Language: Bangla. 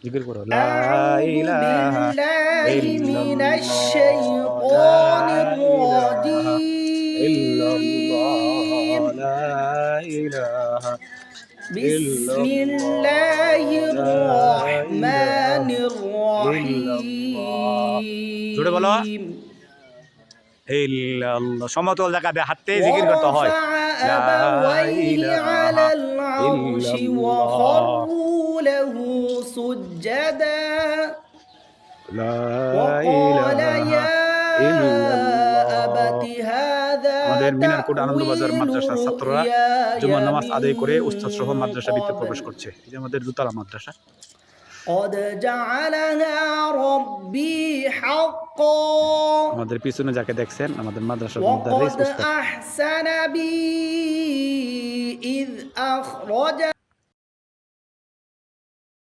জিকির করো লা أعوذ ইলাহা بالله من ইল্লাল্লাহ লা الشيطان ইলাহা الرجيم ইল্লাল্লাহ লা ইলাহা بسم الله ইল্লাল্লাহ লা الرحمن ইলাহা ইল্লাল্লাহ জোরে বলো الرحيم ইল্লাল্লাহ সমতল জায়গাতে হাতে জিকির করতে হয় ورفع লা أبويه ইলাহা على العرش ইল্লাল্লাহ وخروا له سجدا লা وقال ইলাহা يا أبت ইল্লাল্লাহ هذا আমাদের মিনারকোট আনন্দবাজার تأويل মাদ্রাসার ছাত্ররা رؤياي জুমার নামাজ আদায় করে من উস্তাদ সহ মাদ্রাসা ভিতরে প্রবেশ قبل করছে। এই যে আমাদের দোতলা মাদ্রাসা। قد جعلها ربي حقا আমাদের পিছনে যাকে দেখছেন আমাদের মাদ্রাসার মুদাররিস وقد উস্তাদ। أحسن بي إذ أخرج